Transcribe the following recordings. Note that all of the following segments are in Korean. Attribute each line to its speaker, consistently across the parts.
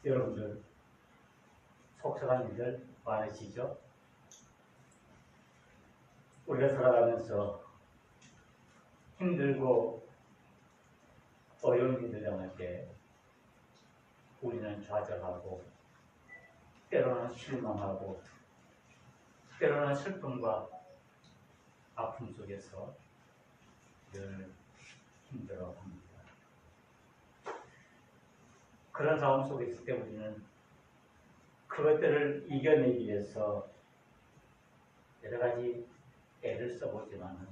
Speaker 1: 여러분들 속상한 일들 많으시죠? 우리가 살아가면서 힘들고 어려운 일을 당할 때 우리는 좌절하고 때로는 실망하고 때로는 슬픔과 아픔 속에서 늘 힘들어합니다. 그런 상황 속에 있을 때 우리는 그것들을 이겨내기 위해서 여러 가지 애를 써보지만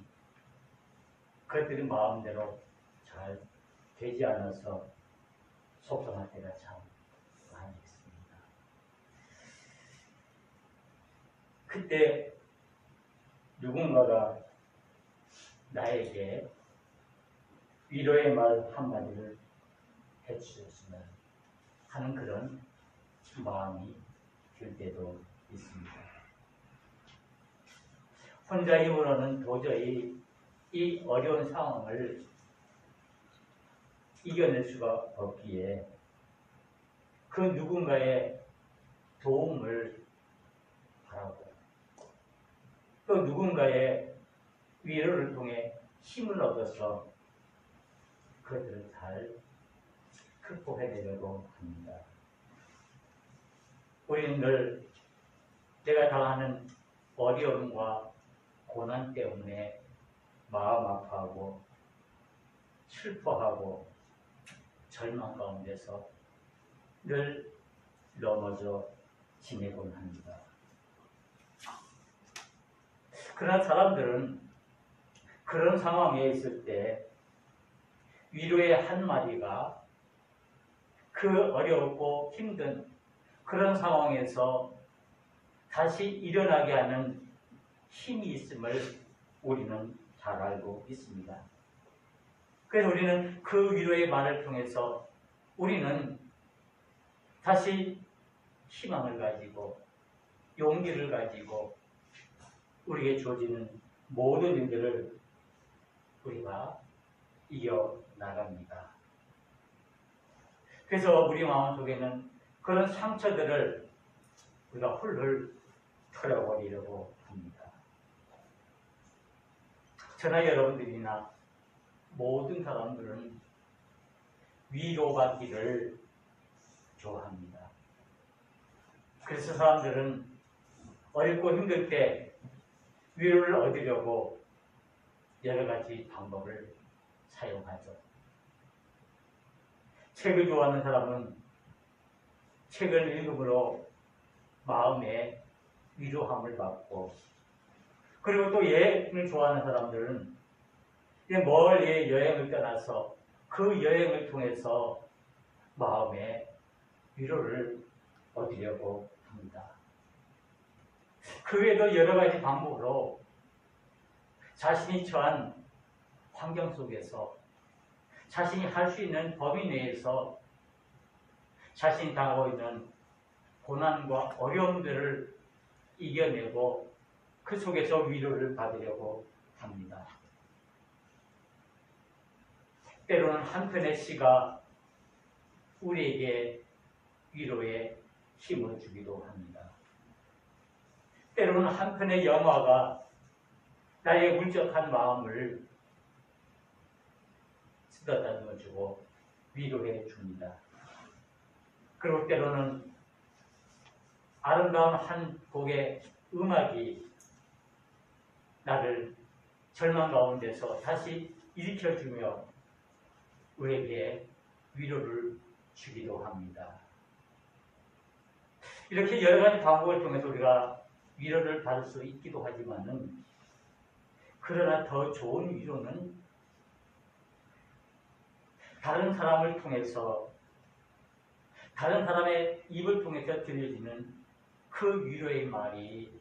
Speaker 1: 그것들이 마음대로 잘 되지 않아서 속상할 때가 참 많이 있습니다. 그때 누군가가 나에게 위로의 말 한마디를 해주셨으면 하는 그런 마음이 들 때도 있습니다. 혼자 힘으로는 도저히 이 어려운 상황을 이겨낼 수가 없기에 그 누군가의 도움을 바라고 또 누군가의 위로를 통해 힘을 얻어서 그것들을 잘 극복해내려고 합니다. 우리는 늘 내가 당하는 어려움과 고난 때문에 마음 아파하고 슬퍼하고 절망 가운데서 늘 넘어져 지내곤 합니다. 그러나 사람들은 그런 상황에 있을 때 위로의 한마디가 그 어렵고 힘든 그런 상황에서 다시 일어나게 하는 힘이 있음을 우리는 잘 알고 있습니다. 그래서 우리는 그 위로의 말을 통해서 우리는 다시 희망을 가지고 용기를 가지고 우리에게 주어지는 모든 일들을 우리가 이겨나갑니다. 그래서 우리 마음속에는 그런 상처들을 우리가 훌훌 털어버리려고 합니다. 저나 여러분들이나 모든 사람들은 위로받기를 좋아합니다. 그래서 사람들은 어렵고 힘들 때 위로를 얻으려고 여러 가지 방법을 사용하죠. 책을 좋아하는 사람은 책을 읽음으로 마음에 위로함을 받고, 그리고 또 여행을 좋아하는 사람들은 멀리 여행을 떠나서 그 여행을 통해서 마음에 위로를 얻으려고 합니다. 그 외에도 여러 가지 방법으로 자신이 처한 환경 속에서 자신이 할 수 있는 범위 내에서 자신이 당하고 있는 고난과 어려움들을 이겨내고 그 속에서 위로를 받으려고 합니다. 때로는 한 편의 시가 우리에게 위로의 힘을 주기도 합니다. 때로는 한 편의 영화가 나의 울적한 마음을 쓰다듬어주고 위로해 줍니다. 그리고 때로는 아름다운 한 곡의 음악이 나를 절망 가운데서 다시 일으켜주며 우리에게 위로를 주기도 합니다. 이렇게 여러 가지 방법을 통해서 우리가 위로를 받을 수 있기도 하지만은, 그러나 더 좋은 위로는 다른 사람을 통해서, 다른 사람의 입을 통해서 들려지는 그 위로의 말이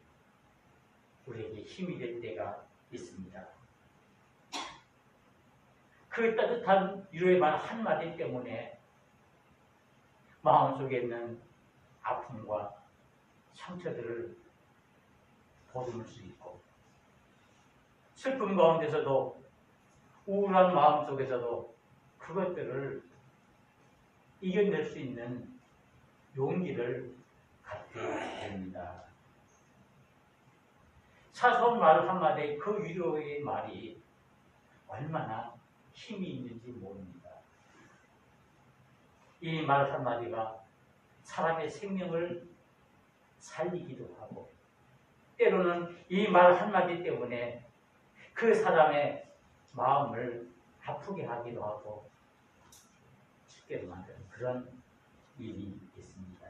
Speaker 1: 우리에게 힘이 될 때가 있습니다. 그 따뜻한 위로의 말 한마디 때문에 마음속에 있는 아픔과 상처들을 보듬을 수 있고, 슬픔 가운데서도 우울한 마음 속에서도 그것들을 이겨낼 수 있는 용기를 갖게 됩니다. 사소한 말 한마디, 그 위로의 말이 얼마나 힘이 있는지 모릅니다. 이 말 한마디가 사람의 생명을 살리기도 하고, 때로는 이 말 한마디 때문에 그 사람의 마음을 아프게 하기도 하고 죽게도 만드는 그런 일이 있습니다.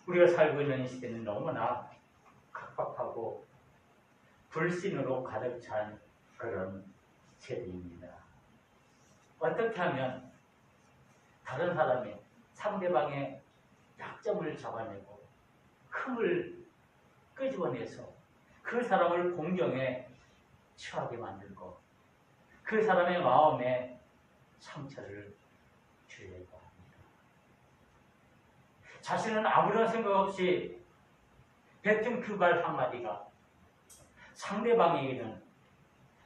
Speaker 1: 우리가 살고 있는 시대는 너무나 각박하고 불신으로 가득 찬 그런 세대입니다. 어떻게 하면 다른 사람의 상대방의 약점을 잡아내고 흠을 끄집어내서 그 사람을 공경에 처하게 만들고 그 사람의 마음에 상처를 주려고 합니다. 자신은 아무런 생각 없이 뱉은 그 말 한마디가 상대방에게는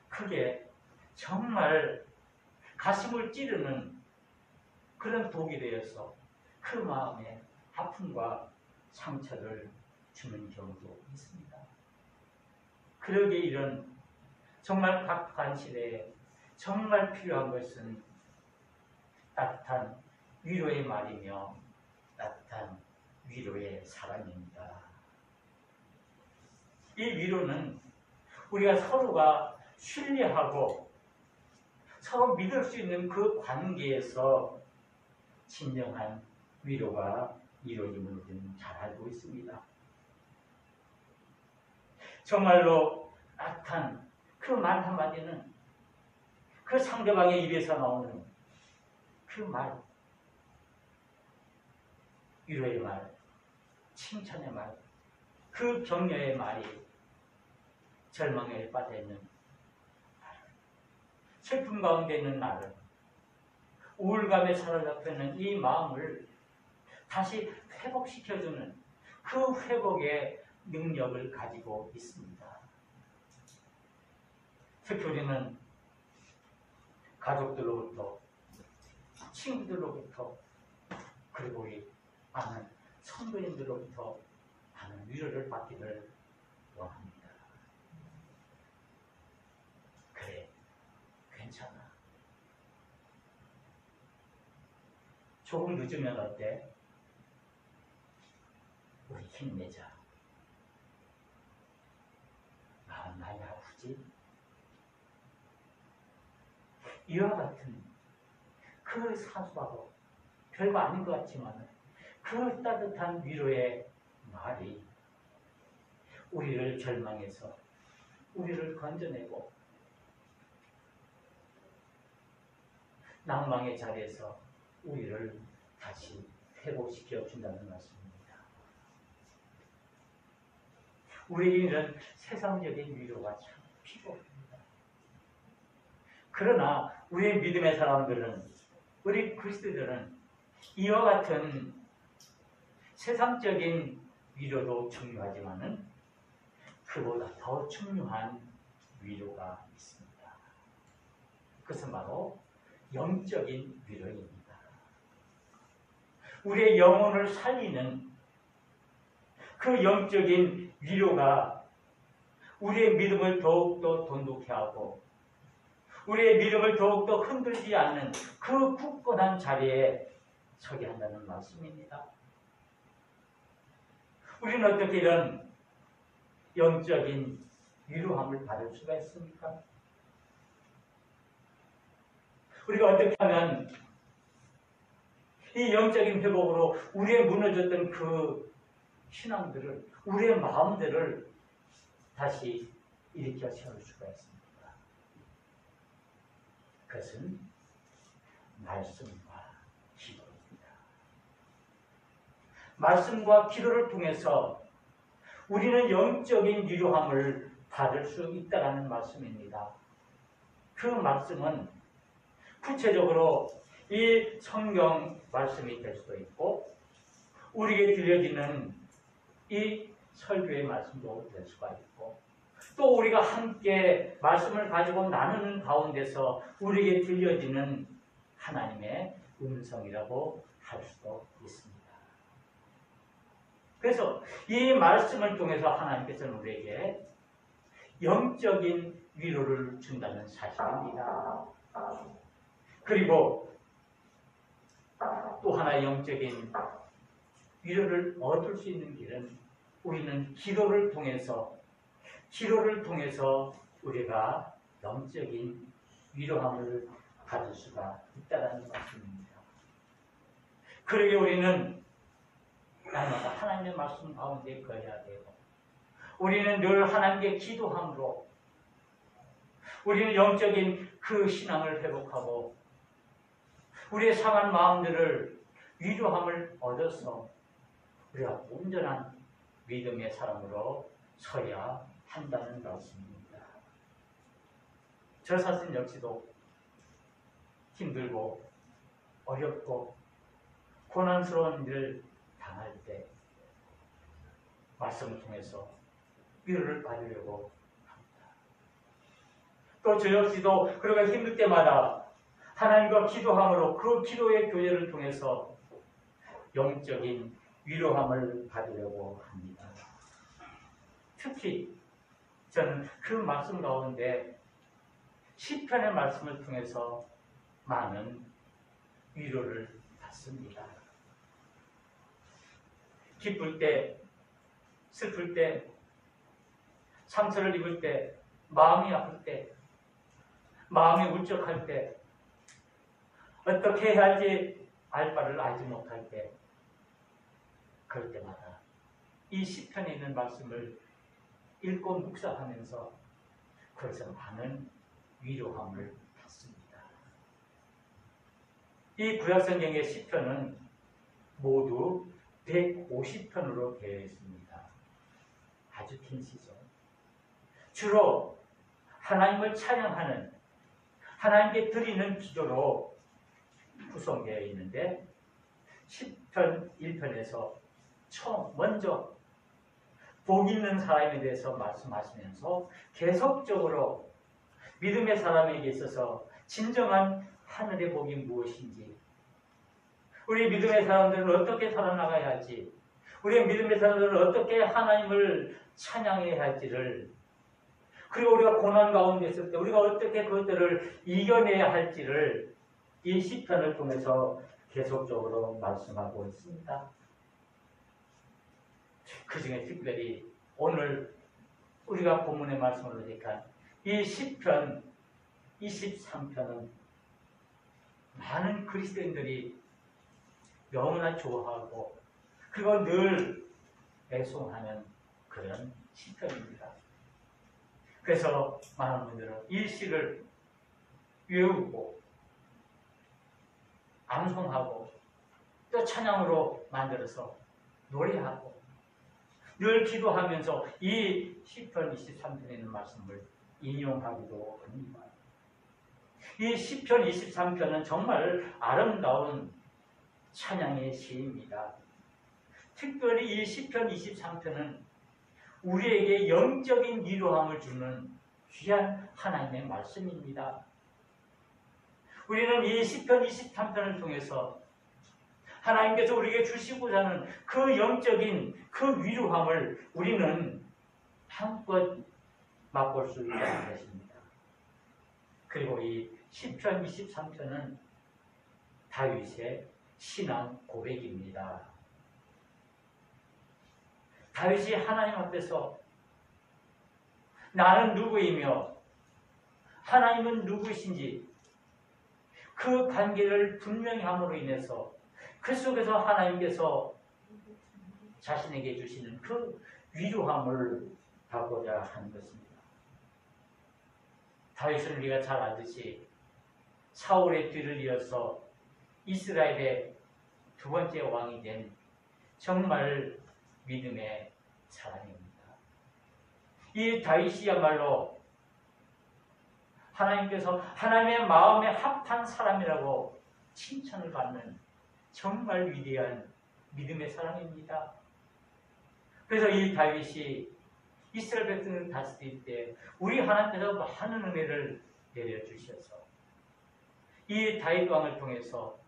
Speaker 1: 크게 정말 가슴을 찌르는 그런 독이 되어서 그 마음에 아픔과 상처를 주는 경우도 있습니다. 그러기에 이런 정말 각박한 시대에 정말 필요한 것은 따뜻한 위로의 말이며 따뜻한 위로의 사랑입니다. 이 위로는 우리가 서로가 신뢰하고 서로 믿을 수 있는 그 관계에서 진정한 위로가 이루어짐을 우리는 잘 알고 있습니다. 정말로 따뜻한 그 말 한마디는 그 상대방의 입에서 나오는 그 말, 위로의 말, 칭찬의 말, 그 격려의 말이 절망에 빠져있는 날, 슬픔 가운데 있는 나를, 우울감에 사로잡혀 있는 이 마음을 다시 회복시켜주는 그 회복의 능력을 가지고 있습니다. 특히 우리는 가족들로부터, 친구들로부터, 그리고 우리 아는 성도님들로부터 많은 위로를 받기를 원합니다. 그래, 괜찮아. 조금 늦으면 어때? 우리 힘내자. 마음 많이 아프지? 이와 같은 그 사소하고 별거 아닌 것 같지만 그 따뜻한 위로의 말이 우리를 절망해서 우리를 건져내고 낭망의 자리에서 우리를 다시 회복시켜 준다는 말씀입니다. 우리에게는 세상적인 위로가 참 필요합니다. 그러나 우리 믿음의 사람들은, 우리 그리스도들은 이와 같은 세상적인 위로도 중요하지만은 그보다 더 중요한 위로가 있습니다. 그것은 바로 영적인 위로입니다. 우리의 영혼을 살리는 그 영적인 위로가 우리의 믿음을 더욱더 돈독해 하고 우리의 믿음을 더욱더 흔들지 않는 그 굳건한 자리에 서게 한다는 말씀입니다. 우리는 어떻게 이런 영적인 위로함을 받을 수가 있습니까? 우리가 어떻게 하면 이 영적인 회복으로 우리의 무너졌던 그 신앙들을, 우리의 마음들을 다시 일으켜 세울 수가 있습니다. 그것은 말씀과 기도입니다. 말씀과 기도를 통해서 우리는 영적인 위로함을 받을 수 있다는 말씀입니다. 그 말씀은 구체적으로 이 성경 말씀이 될 수도 있고 우리에게 들려지는 이 설교의 말씀도 될 수가 있고 또 우리가 함께 말씀을 가지고 나누는 가운데서 우리에게 들려지는 하나님의 음성이라고 할 수도 있습니다. 그래서 이 말씀을 통해서 하나님께서는 우리에게 영적인 위로를 준다는 사실입니다. 그리고 또 하나의 영적인 위로를 얻을 수 있는 길은 우리는 기도를 통해서 우리가 영적인 위로함을 받을 수가 있다는 말씀입니다. 그러게 우리는 날마다 하나님의 말씀 가운데 거해야 되고, 우리는 늘 하나님께 기도함으로 우리는 영적인 그 신앙을 회복하고 우리의 상한 마음들을 위로함을 얻어서 우리가 온전한 믿음의 사람으로 서야 한다는 말씀입니다. 저 사실 역시도 힘들고 어렵고 고난스러운 일을 당할 때 말씀을 통해서 위로를 받으려고 합니다. 또 저 역시도 그러가 힘들 때마다 하나님과 기도함으로 그 기도의 교제를 통해서 영적인 위로함을 받으려고 합니다. 특히 저는 그 말씀 가운데 시편의 말씀을 통해서 많은 위로를 받습니다. 기쁠 때, 슬플 때, 상처를 입을 때, 마음이 아플 때, 마음이 울적할 때, 어떻게 해야 할지 알 바를 알지 못할 때, 그럴 때마다 이 시편에 있는 말씀을 읽고 묵상하면서 그래서 많은 위로함을 받습니다. 이 구약성경의 시편은 모두 150편으로 되어 있습니다. 아주 긴 시죠. 주로 하나님을 찬양하는, 하나님께 드리는 기도로 구성되어 있는데 10편 1편에서 먼저 복 있는 사람에 대해서 말씀하시면서 계속적으로 믿음의 사람에게 있어서 진정한 하늘의 복이 무엇인지, 우리 믿음의 사람들은 어떻게 살아나가야 할지, 우리 믿음의 사람들은 어떻게 하나님을 찬양해야 할지를, 그리고 우리가 고난 가운데 있을 때 우리가 어떻게 그것들을 이겨내야 할지를 이 시편을 통해서 계속적으로 말씀하고 있습니다. 그 중에 특별히 오늘 우리가 본문의 말씀을 보니까 이 시편 23편은 많은 그리스도인들이 너무나 좋아하고 그리고 늘 애송하는 그런 시편입니다. 그래서 많은 분들은 이 시를 외우고 암송하고 또 찬양으로 만들어서 노래하고 늘 기도하면서 이 시편 23편에 있는 말씀을 인용하기도 합니다. 이 시편 23편은 정말 아름다운 찬양의 시입니다. 특별히 이 시편 23편은 우리에게 영적인 위로함을 주는 귀한 하나님의 말씀입니다. 우리는 이 시편 23편을 통해서 하나님께서 우리에게 주시고자 하는 그 영적인 그 위로함을 우리는 한껏 맛볼 수 있다는 것입니다. 그리고 이 시편 23편은 다윗의 신앙 고백입니다. 다윗이 하나님 앞에서 나는 누구이며 하나님은 누구이신지 그 관계를 분명히 함으로 인해서 그 속에서 하나님께서 자신에게 주시는 그 위로함을 받고자 하는 것입니다. 다윗은 우리가 잘 알듯이 사울의 뒤를 이어서 이스라엘의 두 번째 왕이 된 정말 믿음의 사람입니다. 이 다윗이야말로 하나님께서 하나님의 마음에 합한 사람이라고 칭찬을 받는 정말 위대한 믿음의 사람입니다. 그래서 이 다윗이 이스라엘 백성을 다스릴 때 우리 하나님께서 많은 은혜를 내려주셔서 이 다윗 왕을 통해서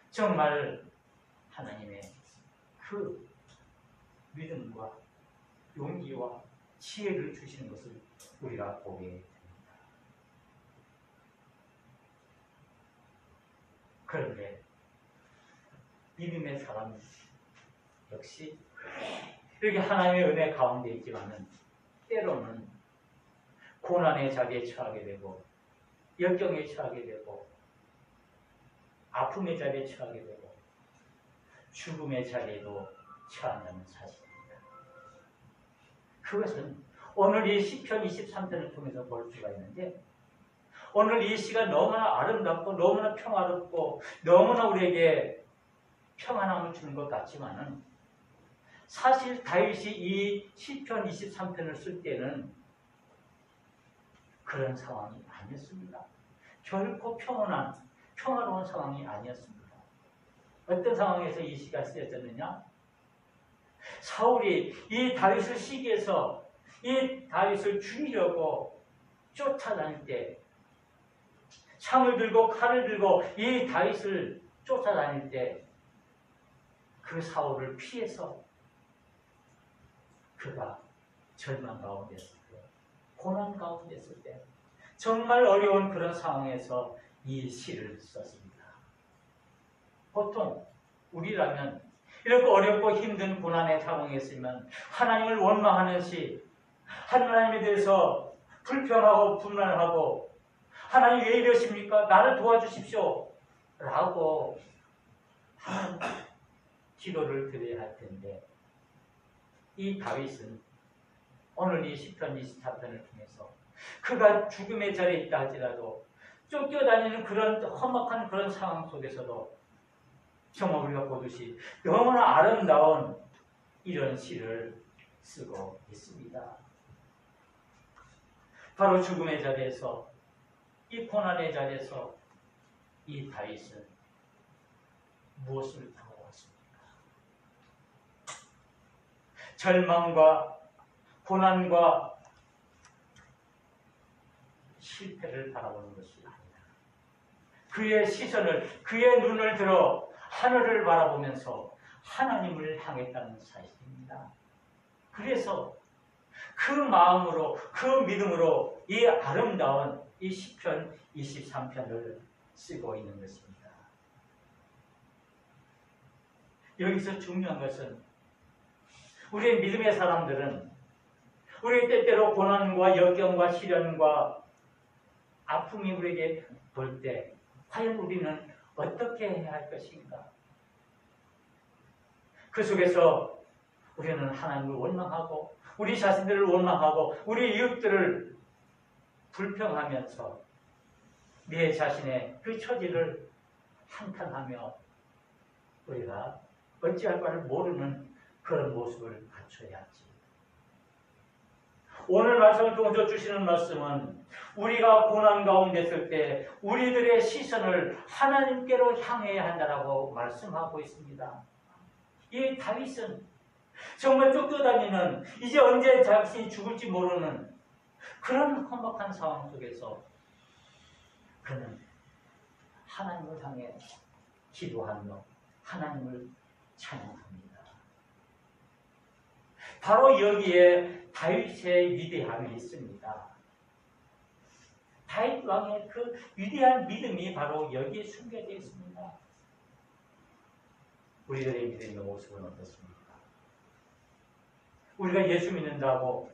Speaker 1: 정말 하나님의 그 믿음과 용기와 지혜를 주시는 것을 우리가 보게 됩니다. 그런데 믿음의 사람 역시 이렇게 하나님의 은혜 가운데 있지만은 때로는 고난의 자리에 처하게 되고 역경에 처하게 되고 아픔의 자리에 처하게 되고 죽음의 자리에도 처한다는 사실입니다. 그것은 오늘 이 시편 23편을 통해서 볼 수가 있는데 오늘 이 시가 너무나 아름답고 너무나 평화롭고 너무나 우리에게 평안함을 주는 것 같지만은 사실 다윗이 이 시편 23편을 쓸 때는 그런 상황이 아니었습니다. 결코 평화로운 상황이 아니었습니다. 어떤 상황에서 이 시가 쓰여졌느냐? 사울이 이 다윗을 시기해서 이 다윗을 죽이려고 쫓아다닐 때 창을 들고 칼을 들고 이 다윗을 쫓아다닐 때 그 사울을 피해서 그가 절망 가운데 있을 때, 고난 가운데 있을 때 정말 어려운 그런 상황에서 이 시를 썼습니다. 보통 우리라면 이렇게 어렵고 힘든 고난의 상황에 있으면 하나님을 원망하는 시, 하나님에 대해서 불평하고 분란하고 하나님 왜 이러십니까? 나를 도와주십시오 라고 기도를 드려야 할 텐데 이 다윗은 오늘 이 시편 24편을 통해서 그가 죽음의 자리에 있다 할지라도 쫓겨다니는 그런 험악한 그런 상황 속에서도 정말 우리가 보듯이 너무나 아름다운 이런 시를 쓰고 있습니다. 바로 죽음의 자리에서 이 고난의 자리에서 이 다윗은 무엇을 당하고 왔습니까? 절망과 고난과 실패를 바라보는 것이 아니다. 그의 시선을, 그의 눈을 들어 하늘을 바라보면서 하나님을 향했다는 사실입니다. 그래서 그 마음으로, 그 믿음으로 이 아름다운 이 시편 23편을 쓰고 있는 것입니다. 여기서 중요한 것은 우리의 믿음의 사람들은 우리 때때로 고난과 역경과 시련과 아픔이 우리에게 볼 때 과연 우리는 어떻게 해야 할 것인가? 그 속에서 우리는 하나님을 원망하고 우리 자신들을 원망하고 우리 이웃들을 불평하면서 내 자신의 그 처지를 한탄하며 우리가 어찌할 바를 모르는 그런 모습을 갖춰야 하지. 오늘 말씀을 통해서 주시는 말씀은 우리가 고난 가운데 있을 때 우리들의 시선을 하나님께로 향해야 한다라고 말씀하고 있습니다. 이 다윗은 정말 쫓겨다니는 이제 언제 자신이 죽을지 모르는 그런 험악한 상황 속에서 그는 하나님을 향해 기도하며 하나님을 찬양합니다. 바로 여기에 다윗의 위대함이 있습니다. 다윗 왕의 그 위대한 믿음이 바로 여기에 숨겨져 있습니다. 우리들의 믿음의 모습은 어떻습니까? 우리가 예수 믿는다고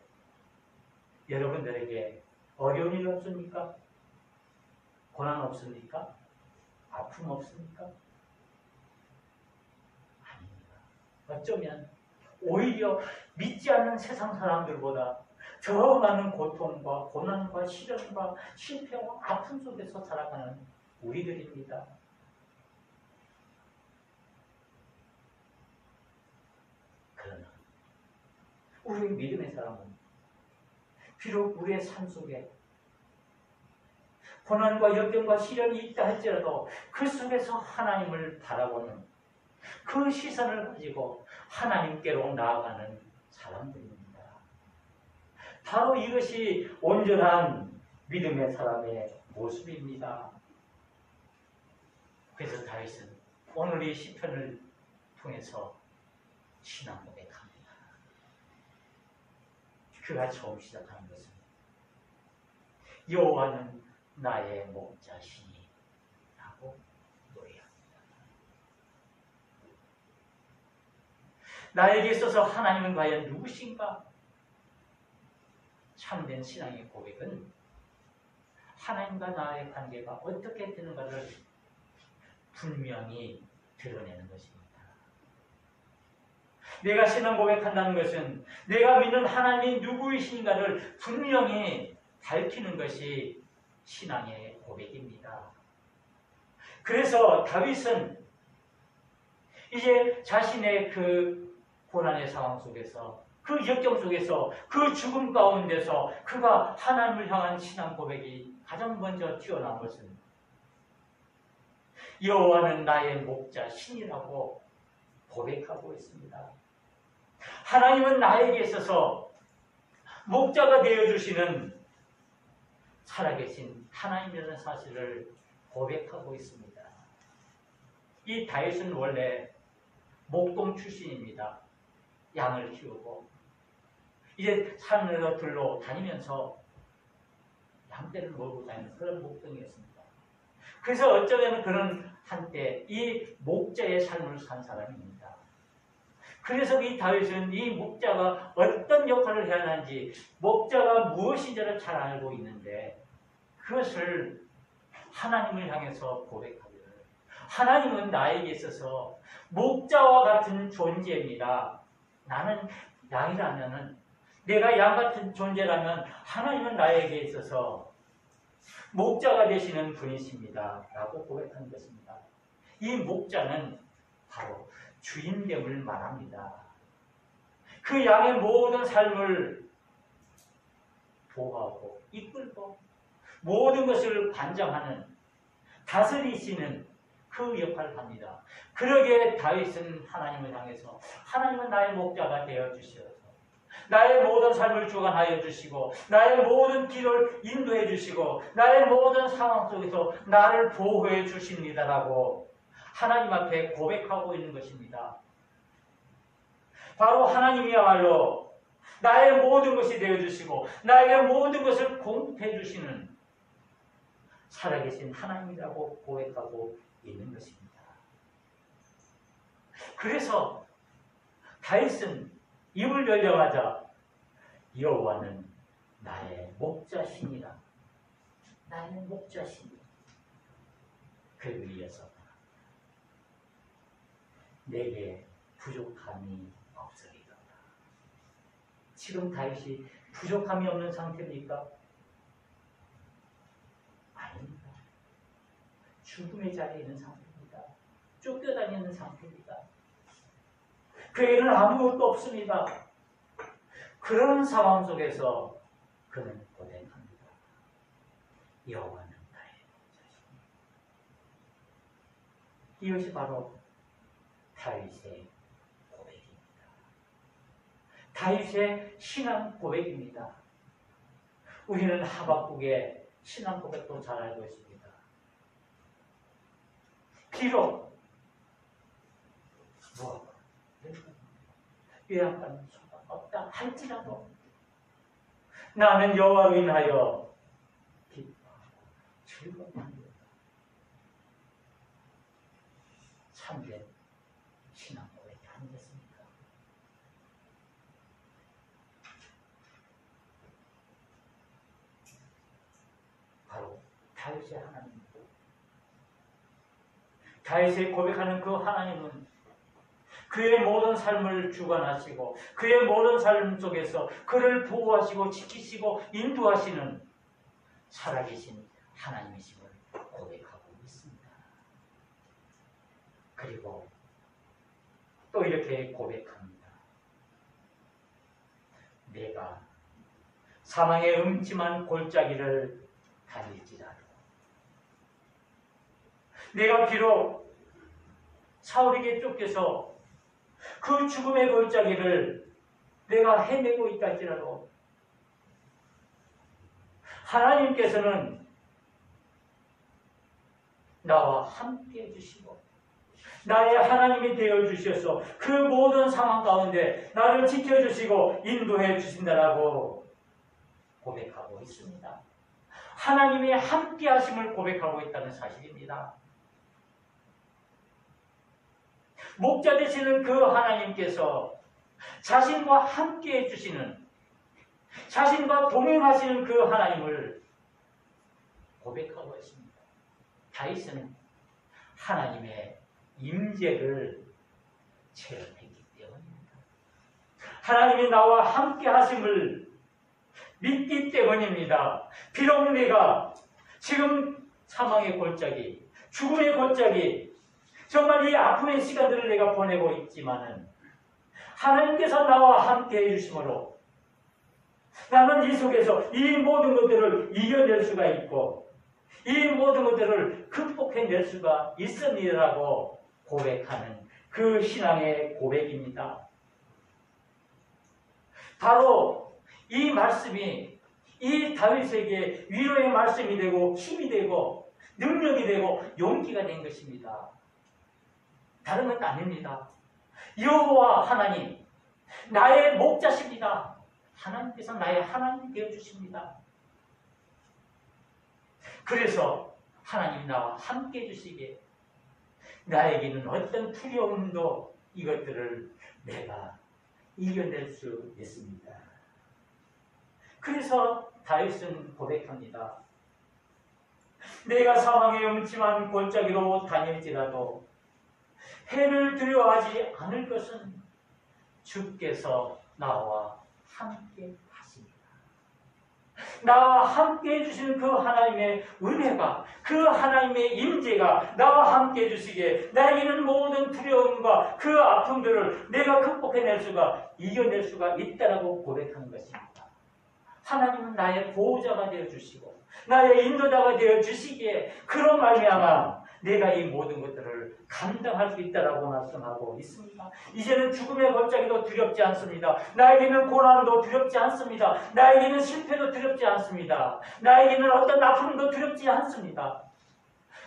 Speaker 1: 여러분들에게 어려운 일 없습니까? 고난 없습니까? 아픔 없습니까? 아닙니다. 어쩌면 오히려 믿지 않는 세상 사람들보다 더 많은 고통과 고난과 시련과 실패와 아픔 속에서 살아가는 우리들입니다. 그러나 우리 믿음의 사람은 비록 우리의 삶 속에 고난과 역경과 시련이 있다 할지라도 그 속에서 하나님을 바라보는 그 시선을 가지고 하나님께로 나아가는 사람들입니다. 바로 이것이 온전한 믿음의 사람의 모습입니다. 그래서 다윗은 오늘 이 시편을 통해서 신앙 고백합니다. 그가 처음 시작하는 것은 여호와는 나의 목자시니 라고 노래합니다. 나에게 있어서 하나님은 과연 누구신가? 참된 신앙의 고백은 하나님과 나의 관계가 어떻게 되는가를 분명히 드러내는 것입니다. 내가 신앙 고백한다는 것은 내가 믿는 하나님이 누구이신가를 분명히 밝히는 것이 신앙의 고백입니다. 그래서 다윗은 이제 자신의 그 고난의 상황 속에서, 그 역경 속에서, 그 죽음 가운데서 그가 하나님을 향한 신앙 고백이 가장 먼저 튀어나온 것은 여호와는 나의 목자 신이라고 고백하고 있습니다. 하나님은 나에게 있어서 목자가 되어주시는 살아계신 하나님이라는 사실을 고백하고 있습니다. 이 다윗은 원래 목동 출신입니다. 양을 키우고 이제 산으로 들러 다니면서 양떼를 몰고 다니는 그런 목동이었습니다. 그래서 어쩌면 그는 한때 이 목자의 삶을 산 사람입니다. 그래서 이 다윗은 이 목자가 어떤 역할을 해야 하는지, 목자가 무엇인지를 잘 알고 있는데 그것을 하나님을 향해서 고백하기를, 하나님은 나에게 있어서 목자와 같은 존재입니다. 나는 양이라면은, 내가 양 같은 존재라면 하나님은 나에게 있어서 목자가 되시는 분이십니다 라고 고백하는 것입니다. 이 목자는 바로 주인됨을 말합니다. 그 양의 모든 삶을 보호하고 이끌고 모든 것을 관장하는, 다스리시는 그 역할을 합니다. 그러기에 다윗은 하나님을 향해서 하나님은 나의 목자가 되어주시어서 나의 모든 삶을 주관하여 주시고 나의 모든 길을 인도해 주시고 나의 모든 상황 속에서 나를 보호해 주십니다라고 하나님 앞에 고백하고 있는 것입니다. 바로 하나님이야말로 나의 모든 것이 되어주시고 나에게 모든 것을 공급해 주시는 살아계신 하나님이라고 고백하고 있는 것입니다. 그래서 다윗은 입을 열려가자 여호와는 나의 목자시니라, 나의 목자시니, 그리고 이어서 내게 부족함이 없으리로다. 지금 다윗이 부족함이 없는 상태입니까? 아닙니다. 죽음의 자리에 있는 상태입니다. 쫓겨다니는 상태입니다. 그에게는 아무것도 없습니다. 그런 상황 속에서 그는 고백합니다. 여호와는 나의 목자시니. 이것이 바로 다윗의 고백입니다. 다윗의 신앙 고백입니다. 우리는 하박국의 신앙 고백도 잘 알고 있습니다. 비록 요양받는 소가 없다 할지라도 나는 여호와로 인하여 기뻐하고 즐거워합니다. 참된 신앙 고백이 아니겠습니까? 바로 다윗의 하나님입니다. 다윗이 고백하는 그 하나님은 그의 모든 삶을 주관하시고 그의 모든 삶 속에서 그를 보호하시고 지키시고 인도하시는 살아계신 하나님이심을 고백하고 있습니다. 그리고 또 이렇게 고백합니다. 내가 사망의 음침한 골짜기를 다닐지라도, 내가 비록 사울에게 쫓겨서 그 죽음의 골짜기를 내가 헤매고 있다 할지라도 하나님께서는 나와 함께 해주시고 나의 하나님이 되어주셔서 그 모든 상황 가운데 나를 지켜주시고 인도해 주신다라고 고백하고 있습니다. 하나님이 함께 하심을 고백하고 있다는 사실입니다. 목자 되시는 그 하나님께서 자신과 함께 해주시는, 자신과 동행하시는 그 하나님을 고백하고 있습니다. 다윗은 하나님의 임재를 체험했기 때문입니다. 하나님이 나와 함께 하심을 믿기 때문입니다. 비록 내가 지금 사망의 골짜기, 죽음의 골짜기, 정말 이 아픔의 시간들을 내가 보내고 있지만은 하나님께서 나와 함께 해주심으로 나는 이 속에서 이 모든 것들을 이겨낼 수가 있고 이 모든 것들을 극복해낼 수가 있습니다라고 고백하는 그 신앙의 고백입니다. 바로 이 말씀이 이 다윗에게 위로의 말씀이 되고 힘이 되고 능력이 되고 용기가 된 것입니다. 다른 건 아닙니다. 여호와 하나님, 나의 목자십니다. 하나님께서 나의 하나님 되어주십니다. 그래서 하나님이 나와 함께 해주시기에 나에게는 어떤 두려움도 이것들을 내가 이겨낼 수 있습니다. 그래서 다윗은 고백합니다. 내가 사망의 음침한 골짜기로 다닐지라도 해를 두려워하지 않을 것은 주께서 나와 함께 하십니다. 나와 함께 해주시는 그 하나님의 은혜가, 그 하나님의 임재가 나와 함께 해주시기에 나에게는 모든 두려움과 그 아픔들을 내가 극복해낼 수가, 이겨낼 수가 있다라고 고백하는 것입니다. 하나님은 나의 보호자가 되어주시고 나의 인도자가 되어주시기에 그런 말미암아 내가 이 모든 것들을 감당할 수 있다라고 말씀하고 있습니다. 이제는 죽음의 골짜기도 두렵지 않습니다. 나에게는 고난도 두렵지 않습니다. 나에게는 실패도 두렵지 않습니다. 나에게는 어떤 아픔도 두렵지 않습니다.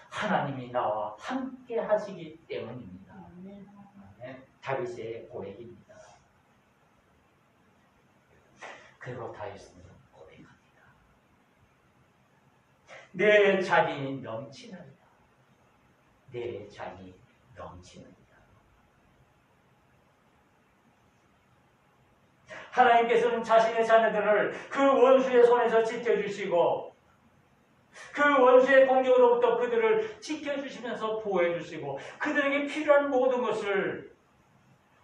Speaker 1: 하나님이 나와 함께 하시기 때문입니다. 다윗의 고백입니다. 그리고 다윗은 고백합니다. 내 잔이 넘치나이다. 내 잔이 넘치나이다. 하나님께서는 자신의 자녀들을 그 원수의 손에서 지켜주시고 그 원수의 공격으로부터 그들을 지켜주시면서 보호해주시고 그들에게 필요한 모든 것을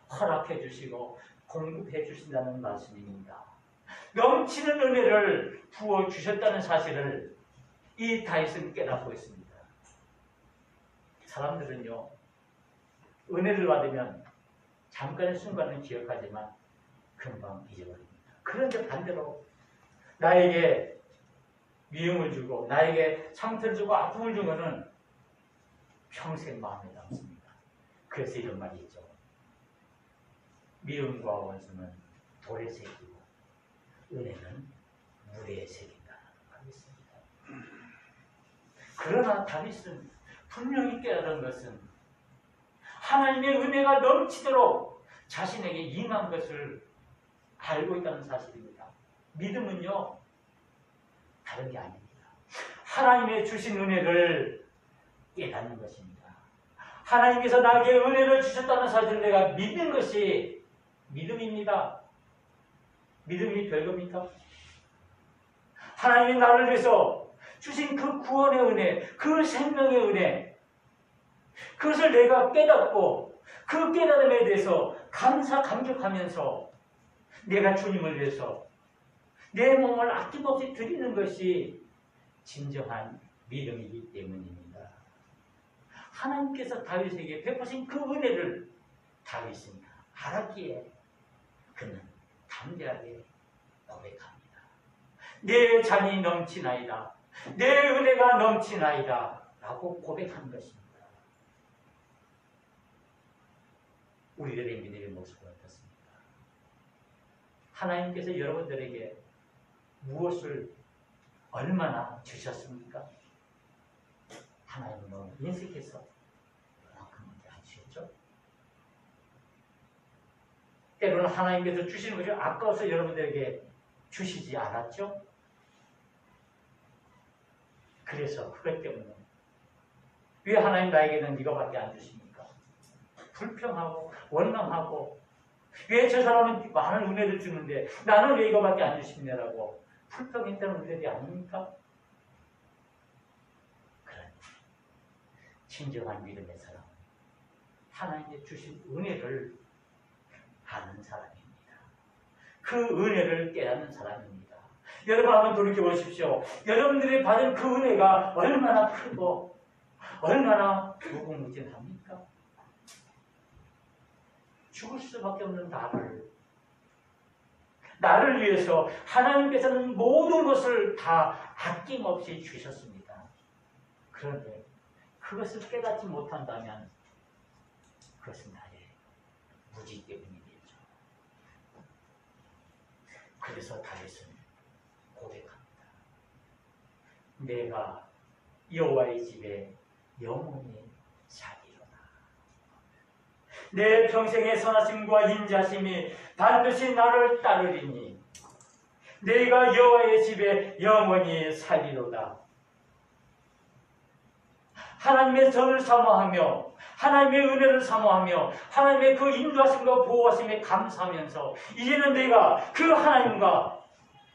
Speaker 1: 허락해주시고 공급해주신다는 말씀입니다. 넘치는 은혜를 부어주셨다는 사실을 이 다윗은 깨닫고 있습니다. 사람들은요, 은혜를 받으면 잠깐의 순간은 기억하지만 금방 잊어버립니다. 그런데 반대로 나에게 미움을 주고 나에게 상처를 주고 아픔을 준 것은 평생 마음에 남습니다. 그래서 이런 말이 있죠. 미움과 원수는 돌에 새기고 은혜는 물에 새긴다. 그러나 다윗은 분명히 깨달은 것은 하나님의 은혜가 넘치도록 자신에게 임한 것을 알고 있다는 사실입니다. 믿음은요, 다른 게 아닙니다. 하나님의 주신 은혜를 깨닫는 것입니다. 하나님께서 나에게 은혜를 주셨다는 사실을 내가 믿는 것이 믿음입니다. 믿음이 별겁니까? 하나님이 나를 위해서 주신 그 구원의 은혜, 그 생명의 은혜, 그것을 내가 깨닫고 그 깨달음에 대해서 감격하면서 내가 주님을 위해서 내 몸을 아낌없이 드리는 것이 진정한 믿음이기 때문입니다. 하나님께서 다윗에게 베푸신 그 은혜를 다윗은 알았기에 그는 담대하게 고백합니다. 내 잔이 넘치나이다. 내 은혜가 넘치나이다. 라고 고백한 것입니다. 우리들의 믿음의 모습은 어떻습니까? 하나님께서 여러분들에게 무엇을 얼마나 주셨습니까? 하나님은 인식해서 그만큼 안 주셨죠. 때로는 하나님께서 주시는 것이 아까워서 여러분들에게 주시지 않았죠? 그래서 그것 때문에 왜 하나님 나에게는 이거밖에 안 주십니까? 불평하고 원망하고 왜 저 사람은 많은 은혜를 주는데 나는 왜 이거밖에 안 주시냐라고 불평했다는 은혜들이 아닙니까? 그런 진정한 믿음의 사람, 하나님의 주신 은혜를 아는 사람입니다. 그 은혜를 깨닫는 사람입니다. 여러분 한번 돌이켜 보십시오. 여러분들이 받은 그 은혜가 얼마나 크고 얼마나 무궁무진합니까? 죽을 수밖에 없는 나를 위해서 하나님께서는 모든 것을 다 아낌없이 주셨습니다. 그런데 그것을 깨닫지 못한다면 그것은 나의 무지 때문이겠죠. 그래서 다윗은 고백합니다. 내가 여호와의 집에 영원히 살리로다. 내 평생의 선하심과 인자심이 반드시 나를 따르리니 내가 여호와의 집에 영원히 살리로다. 하나님의 전을 사모하며 하나님의 은혜를 사모하며 하나님의 그 인도하심과 보호하심에 감사하면서 이제는 내가 그 하나님과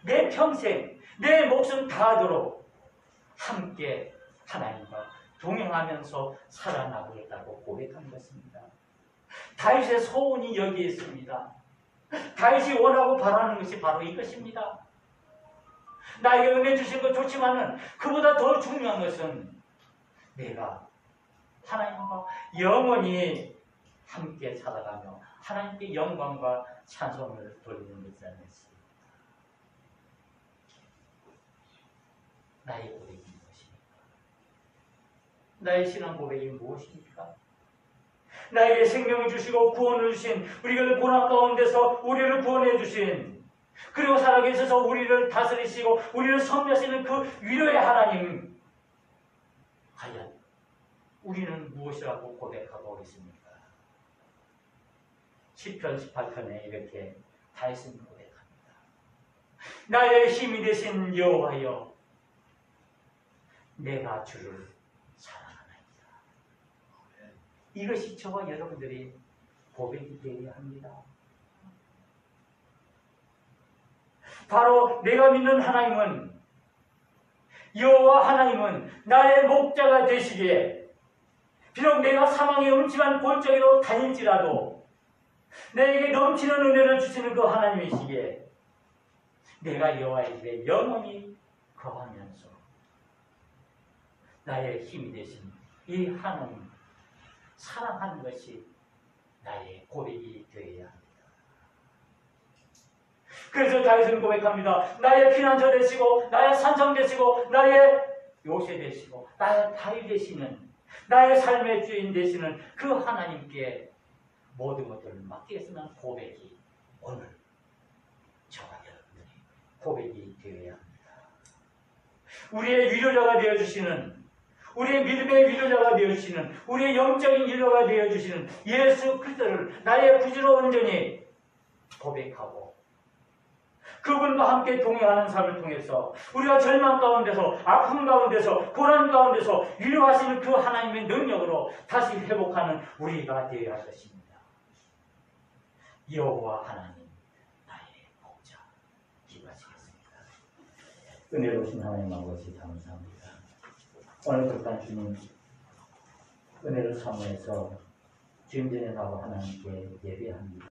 Speaker 1: 내 평생 내 목숨 다하도록 함께 하나님과 동행하면서 살아나고있다고 고백한 것입니다. 다윗의 소원이 여기에 있습니다. 다윗이 원하고 바라는 것이 바로 이것입니다. 나에게 은혜 주신 것 좋지만은 그보다 더 중요한 것은 내가 하나님과 영원히 함께 살아가며 하나님께 영광과 찬송을 돌리는 것이 아니었습니다. 나의 고백이 무엇입니까? 나의 신앙 고백이 무엇입니까? 나에게 생명을 주시고 구원을 주신, 우리를 고난 가운데서 우리를 구원해 주신, 그리고 살아계셔서 우리를 다스리시고 우리를 섬기시는 그 위로의 하나님, 과연 우리는 무엇이라고 고백하고 있습니까? 시편 18편에 이렇게 다윗은 고백합니다. 나의 힘이 되신 여호와여, 내가 주를 사랑하나이다. 이것이 저와 여러분들이 고백이 되어야 합니다. 바로 내가 믿는 하나님은, 여호와 하나님은 나의 목자가 되시기에 비록 내가 사망의 음침한 골짜기로 다닐지라도 내게 넘치는 은혜를 주시는 그 하나님이시기에 내가 여호와의 집에 영원히 거하면서 나의 힘이 되신 이 하나님 사랑하는 것이 나의 고백이 되어야 합니다. 그래서 다윗은 고백합니다. 나의 피난처 되시고 나의 산성 되시고 나의 요새 되시고 나의 다윗 되시는, 나의 삶의 주인 되시는 그 하나님께 모든 것들을 맡기겠습니다. 고백이 오늘 저와 여러분들이 고백이 되어야 합니다. 우리의 위로자가 되어주시는, 우리의 믿음의 위로자가 되어주시는, 우리의 영적인 위로가 되어주시는 예수 그리스도를 나의 구주로 온전히 고백하고 그분과 함께 동행하는 삶을 통해서 우리가 절망 가운데서, 아픔 가운데서, 고난 가운데서 위로하시는 그 하나님의 능력으로 다시 회복하는 우리가 되어야 할 것입니다. 여호와 하나님 나의 목자. 기도하시겠습니다. 은혜로우신 하나님 아버지 감사합니다. 오늘 그간 주님 은혜를 사모해서 주님 전에 나와 하나님께 예배합니다.